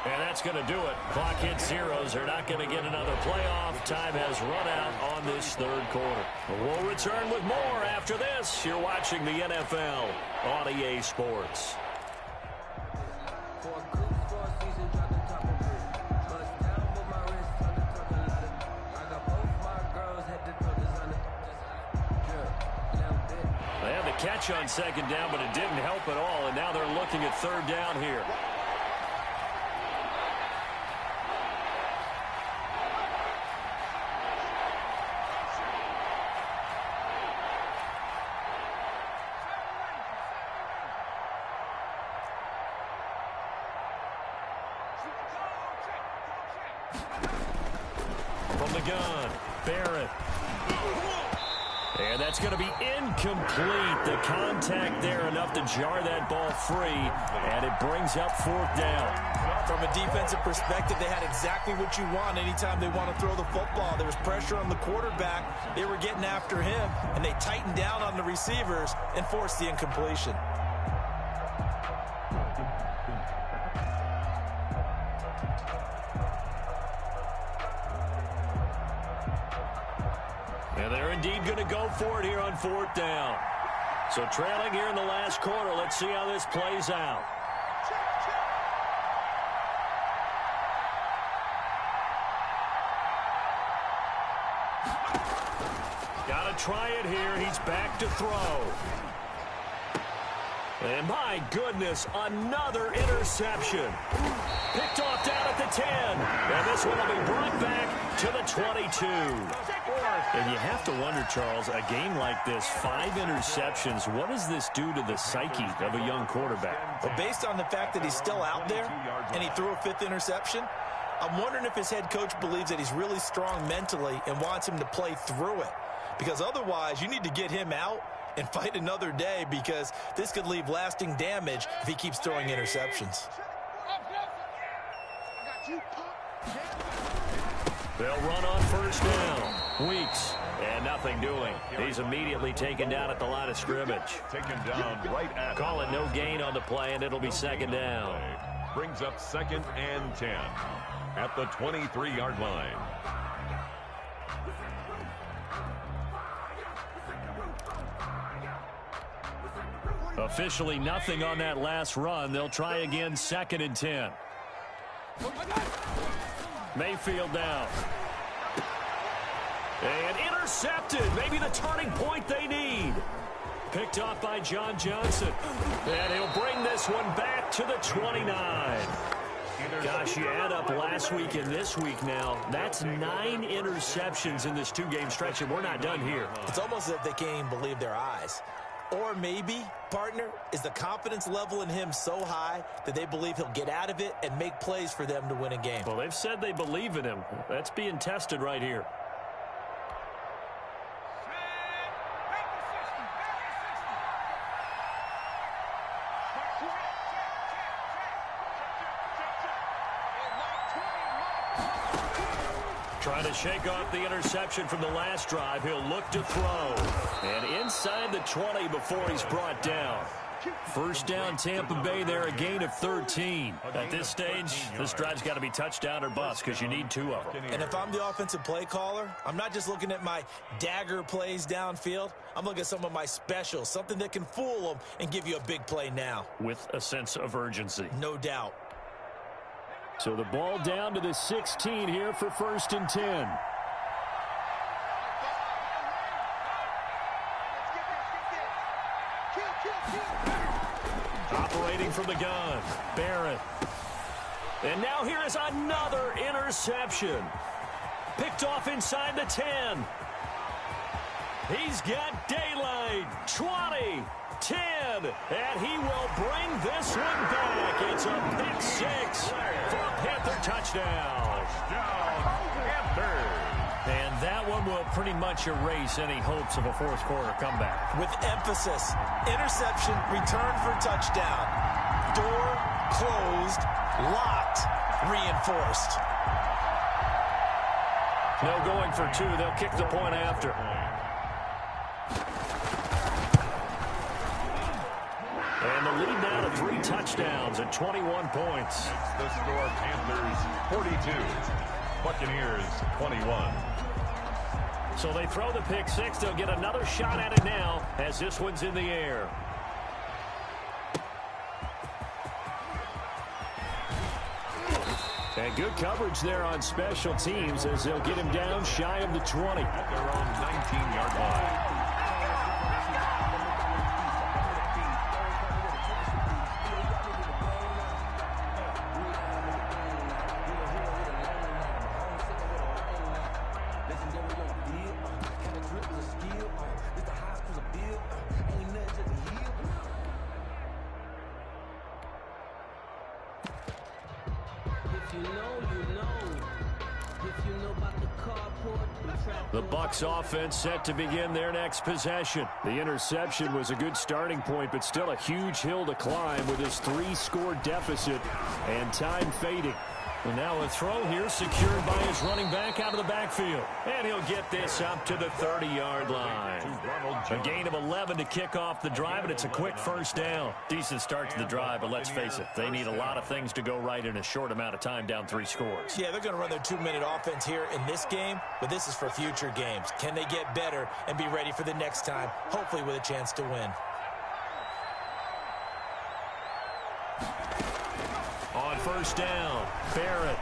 And that's going to do it. Clock hits zeros. They're not going to get another playoff. Time has run out on this 3rd quarter. We'll return with more after this. You're watching the NFL on EA Sports. They had the catch on 2nd down, but it didn't help at all. And now they're looking at 3rd down here. From the gun, Barrett. And that's going to be incomplete. The contact there enough to jar that ball free, and it brings up 4th down. From a defensive perspective, they had exactly what you want anytime they want to throw the football. There was pressure on the quarterback. They were getting after him, and they tightened down on the receivers and forced the incompletion. And they're indeed going to go for it here on 4th down. So trailing here in the last quarter. Let's see how this plays out. Got to try it here. He's back to throw. And my goodness, another interception. Picked off down at the 10. And this one will be brought back to the 22. And you have to wonder, Charles, a game like this, 5 interceptions, what does this do to the psyche of a young quarterback? Well, based on the fact that he's still out there and he threw a 5th interception, I'm wondering if his head coach believes that he's really strong mentally and wants him to play through it. Because otherwise, you need to get him out and fight another day, because this could leave lasting damage if he keeps throwing interceptions. They'll run on 1st down. Weeks. And nothing doing. He's immediately taken down at the line of scrimmage. Taken down right at. Call it no gain on the play, and it'll be 2nd down. Brings up 2nd and 10 at the 23-yard line. Officially nothing on that last run. They'll try again 2nd and 10. Mayfield down. And intercepted. Maybe the turning point they need. Picked off by John Johnson. And he'll bring this one back to the 29. Gosh, you add up last week and this week now. That's 9 interceptions in this 2-game stretch, and we're not done here. It's almost as if they can't even believe their eyes. Or maybe, partner, is the confidence level in him so high that they believe he'll get out of it and make plays for them to win a game. Well, they've said they believe in him. That's being tested right here. Trying to shake off the interception from the last drive. He'll look to throw. And inside the 20 before he's brought down. First down, Tampa Bay there, a gain of 13. At this stage, this drive's got to be touchdown or bust because you need 2 of them. And if I'm the offensive play caller, I'm not just looking at my dagger plays downfield. I'm looking at some of my specials, something that can fool them and give you a big play now. With a sense of urgency. No doubt. So the ball down to the 16 here for 1st and 10. Operating from the gun, Barrett. And now here is another interception. Picked off inside the 10. He's got daylight. 20, 10, and he will bring this one back. It's a pick 6 for a Panther touchdown. And that one will pretty much erase any hopes of a fourth-quarter comeback. With emphasis, interception, return for touchdown. Door closed, locked, reinforced. No going for 2. They'll kick the point after. And the lead now to 3 touchdowns at 21 points. It's the score, Panthers 42, Buccaneers 21. So they throw the pick 6. They'll get another shot at it now as this one's in the air. And good coverage there on special teams as they'll get him down shy of the 20. At their own 19-yard line. The Bucs offense set to begin their next possession. The interception was a good starting point, but still a huge hill to climb with his 3-score deficit and time fading. And now a throw here secured by his running back out of the backfield. And he'll get this up to the 30-yard line. A gain of 11 to kick off the drive, and it's a quick first down. Decent start to the drive, but let's face it, they need a lot of things to go right in a short amount of time down 3 scores. Yeah, they're going to run their 2-minute offense here in this game, but this is for future games. Can they get better and be ready for the next time, hopefully with a chance to win? On first down, Barrett.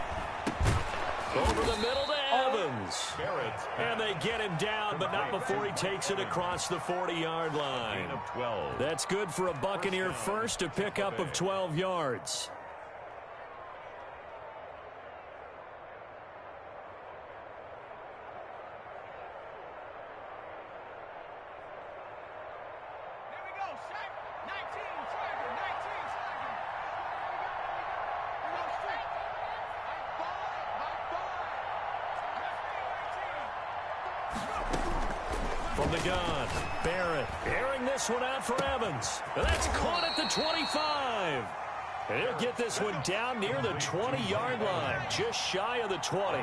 Over the middle to Evans. Barrett. And they get him down, but not before he takes it across the 40-yard line. Of 12. That's good for a Buccaneer first, a pickup of 12 yards. From the gun, Barrett airing this one out for Evans. And that's caught at the 25. And he'll get this one down near the 20-yard line, just shy of the 20.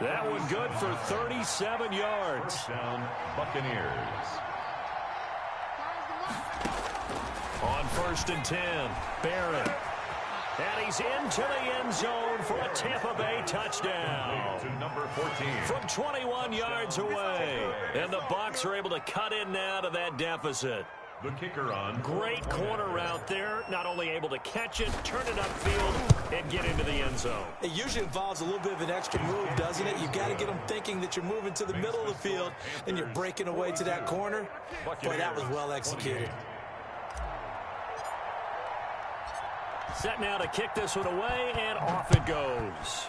That one good for 37 yards. First down, Buccaneers. On 1st and 10, Barrett. And he's into the end zone for a Tampa Bay touchdown. To number 14. From 21 yards away. And the Bucs are able to cut in now to that deficit. The kicker on. Great corner route there. Not only able to catch it, turn it upfield, and get into the end zone. It usually involves a little bit of an extra move, doesn't it? You've got to get them thinking that you're moving to the middle of the field, and you're breaking away to that corner. Boy, that was well executed. Set now to kick this one away, and off it goes.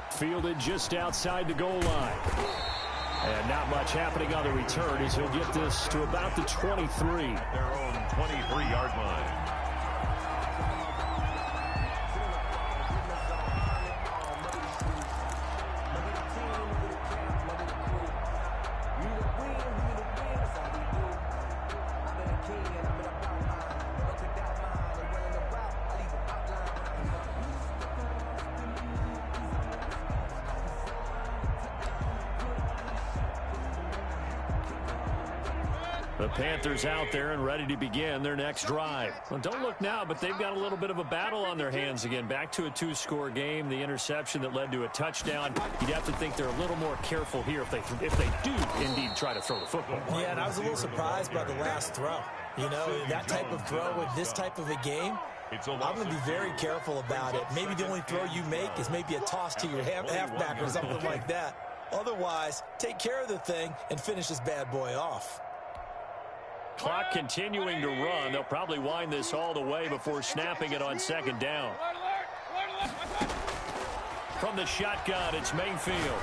Fielded just outside the goal line. And not much happening on the return as he'll get this to about the 23. Their own 23-yard line. The Panthers out there and ready to begin their next drive. Well, don't look now, but they've got a little bit of a battle on their hands again. Back to a two-score game. The interception that led to a touchdown. You'd have to think they're a little more careful here if they do indeed try to throw the football. Yeah, and I was a little surprised by the last throw. You know, that type of throw with this type of a game, I'm going to be very careful about it. Maybe the only throw you make is maybe a toss to your halfback or something like that. Otherwise, take care of the thing and finish this bad boy off. Clock continuing to run. They'll probably wind this all the way before snapping it on second down. From the shotgun, it's Mayfield.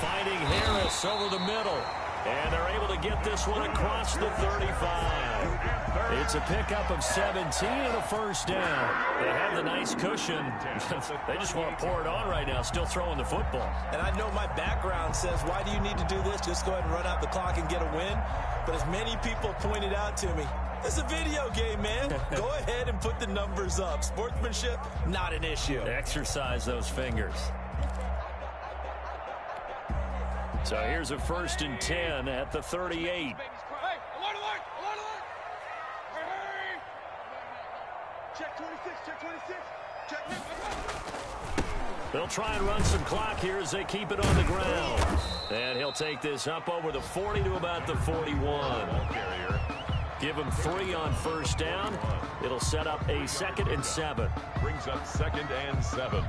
Finding Harris over the middle. And they're able to get this one across the 35. It's a pickup of 17 and a first down. They have the nice cushion. They just want to pour it on right now, still throwing the football. And I know my background says, why do you need to do this? Just go ahead and run out the clock and get a win. But as many people pointed out to me, it's a video game, man. Go ahead and put the numbers up. Sportsmanship, not an issue. Exercise those fingers. So here's a 1st and 10 at the 38. They'll try and run some clock here as they keep it on the ground. And he'll take this up over the 40 to about the 41. Give him 3 on first down. It'll set up a 2nd and 7. Brings up 2nd and 7.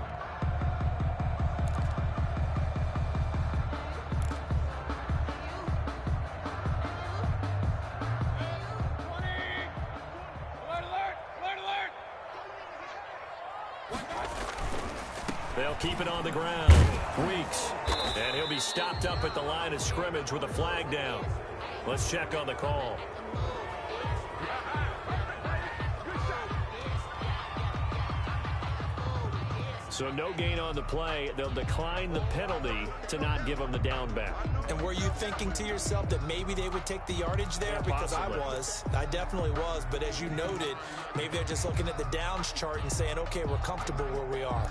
They'll keep it on the ground. Weeks. And he'll be stopped up at the line of scrimmage with a flag down. Let's check on the call. So no gain on the play. They'll decline the penalty to not give them the down back. And were you thinking to yourself that maybe they would take the yardage there? Yeah, because possibly. I definitely was. But as you noted, maybe they're just looking at the downs chart and saying, okay, we're comfortable where we are.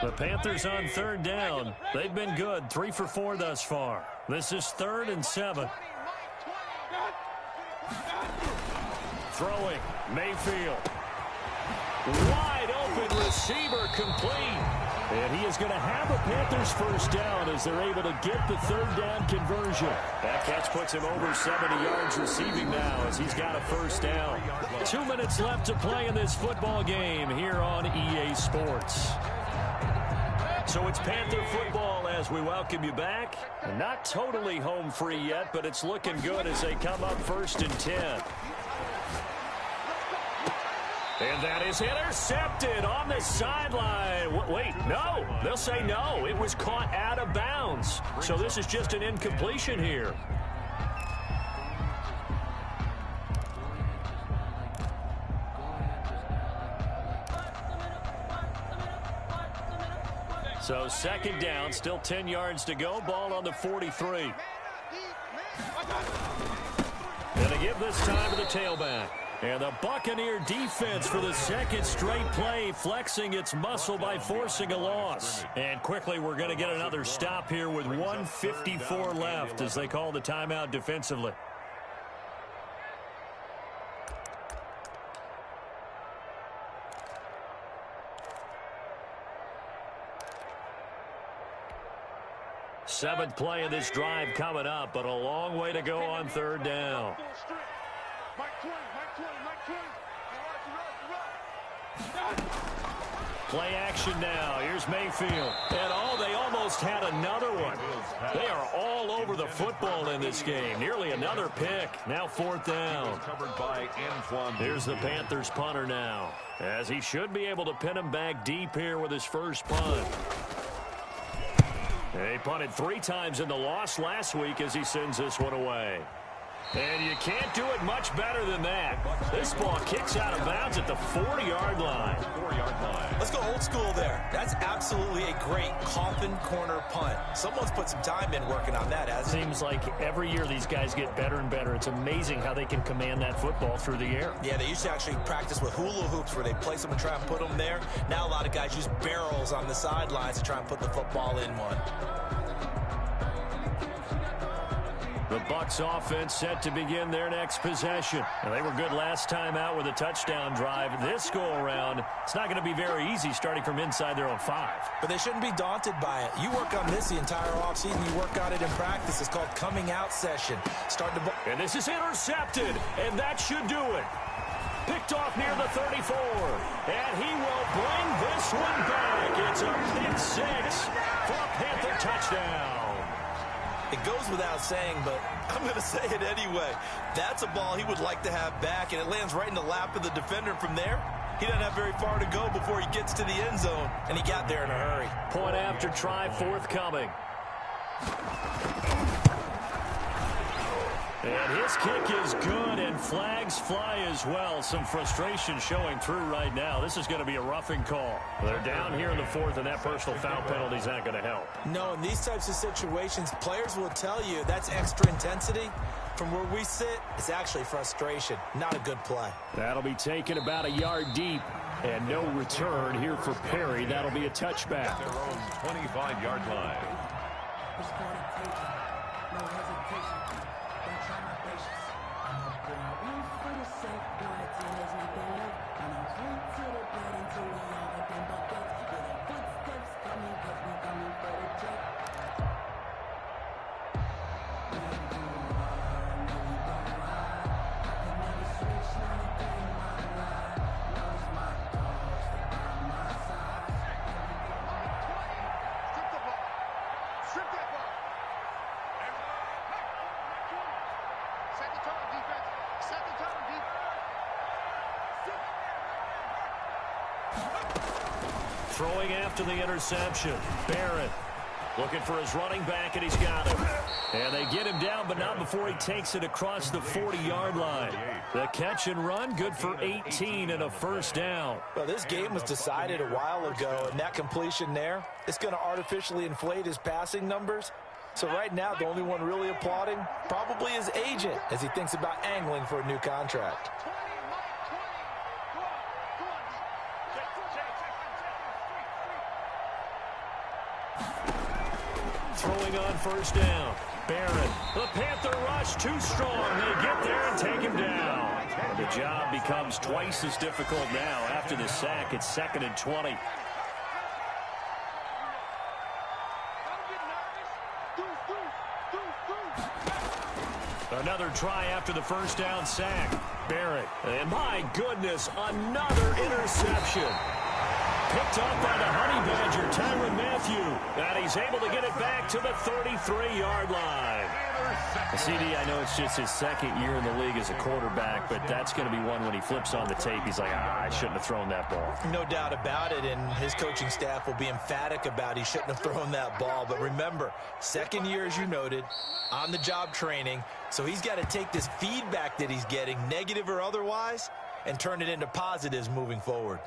The Panthers on 3rd down. They've been good. 3 for 4 thus far. This is 3rd and 7. Throwing. Mayfield. Wide open receiver complete. And he is going to have a Panthers first down as they're able to get the 3rd down conversion. That catch puts him over 70 yards receiving now as he's got a first down. 2 minutes left to play in this football game here on EA Sports. So it's Panther football as we welcome you back. And not totally home free yet, but it's looking good as they come up 1st and 10. And that is intercepted on the sideline. Wait, no. They'll say no. It was caught out of bounds. So this is just an incompletion here. So 2nd down, still 10 yards to go. Ball on the 43. Gonna give this time to the tailback. And the Buccaneer defense for the 2nd straight play, flexing its muscle by forcing a loss. And quickly, we're going to get another stop here with 1:54 left as they call the timeout defensively. Seventh play of this drive coming up, but a long way to go on 3rd down. Play action now. Here's Mayfield. And they almost had another one. They are all over the football in this game. Nearly another pick. Now 4th down. Here's the Panthers punter now, as he should be able to pin him back deep here with his first punt. He punted 3 times in the loss last week as he sends this one away. And you can't do it much better than that. This ball kicks out of bounds at the 40-yard line. 4-yard line. Let's go old school there. That's absolutely a great coffin corner punt. Someone's put some time in working on that, hasn't it? Seems like every year these guys get better and better. It's amazing how they can command that football through the air. Yeah, they used to actually practice with hula hoops where they place them and try and put them there. Now a lot of guys use barrels on the sidelines to try and put the football in one. The Bucs offense set to begin their next possession. And they were good last time out with a touchdown drive. This go-around, it's not going to be very easy starting from inside their own 5. But they shouldn't be daunted by it. You work on this the entire offseason. You work on it in practice. It's called coming out session. And this is intercepted, and that should do it. Picked off near the 34, and he will bring this one back. It's a pick 6 for a Panther touchdown. It goes without saying, but I'm going to say it anyway. That's a ball he would like to have back, and it lands right in the lap of the defender from there. He doesn't have very far to go before he gets to the end zone, and he got there in a hurry. Point after try forthcoming. And his kick is good, and flags fly as well. Some frustration showing through right now. This is going to be a roughing call. They're down here in the 4th, and that personal foul penalty is not going to help. No, in these types of situations, players will tell you that's extra intensity. From where we sit, it's actually frustration. Not a good play. That'll be taken about a yard deep, and no return here for Perry. That'll be a touchback. At their own 25-yard line. No hesitation. Don't try my patience. I'm a boy, one for the safe, boy, till there's nothing left. And I'm straight to the bed until we all got them buckets. With the footsteps coming, cause we coming for the check. Throwing after the interception. Barrett looking for his running back, and he's got him. And they get him down, but not before he takes it across the 40-yard line. The catch and run, good for 18 and a first down. Well, this game was decided a while ago, and that completion there, it's going to artificially inflate his passing numbers. So right now, the only one really applauding probably his agent as he thinks about angling for a new contract. Throwing on first down. Barrett. The Panther rush too strong. They get there and take him down. The job becomes twice as difficult now. After the sack, it's 2nd and 20. Another try after the first down sack. Barrett. And my goodness, another interception. Picked up by the Honey Badger, Tyrann Mathieu. And he's able to get it back to the 33-yard line. CD, I know it's just his 2nd year in the league as a quarterback, but that's going to be one when he flips on the tape. He's like, I shouldn't have thrown that ball. No doubt about it, and his coaching staff will be emphatic about he shouldn't have thrown that ball. But remember, 2nd year, as you noted, on-the-job training. So he's got to take this feedback that he's getting, negative or otherwise, and turn it into positives moving forward.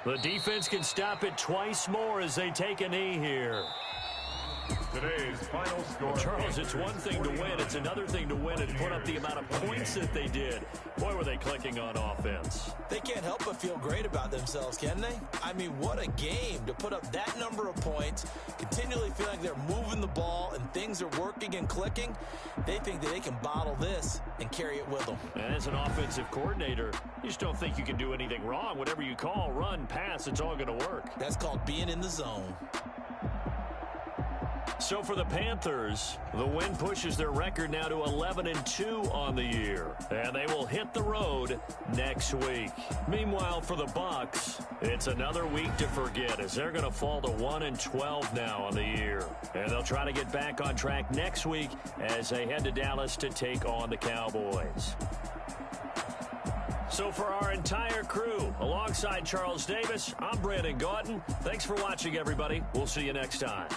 The defense can stop it twice more as they take a knee here. Today's final score. Charles, it's one thing to win. It's another thing to win and put up the amount of points that they did. Boy, were they clicking on offense. They can't help but feel great about themselves, can they? I mean, what a game to put up that number of points, continually feel like they're moving the ball and things are working and clicking. They think that they can bottle this and carry it with them. And as an offensive coordinator, you just don't think you can do anything wrong. Whatever you call, run, pass, it's all going to work. That's called being in the zone. So for the Panthers, the win pushes their record now to 11-2 on the year, and they will hit the road next week. Meanwhile, for the Bucs, it's another week to forget as they're going to fall to 1-12 now on the year, and they'll try to get back on track next week as they head to Dallas to take on the Cowboys. So for our entire crew, alongside Charles Davis, I'm Brandon Gaudin. Thanks for watching, everybody. We'll see you next time.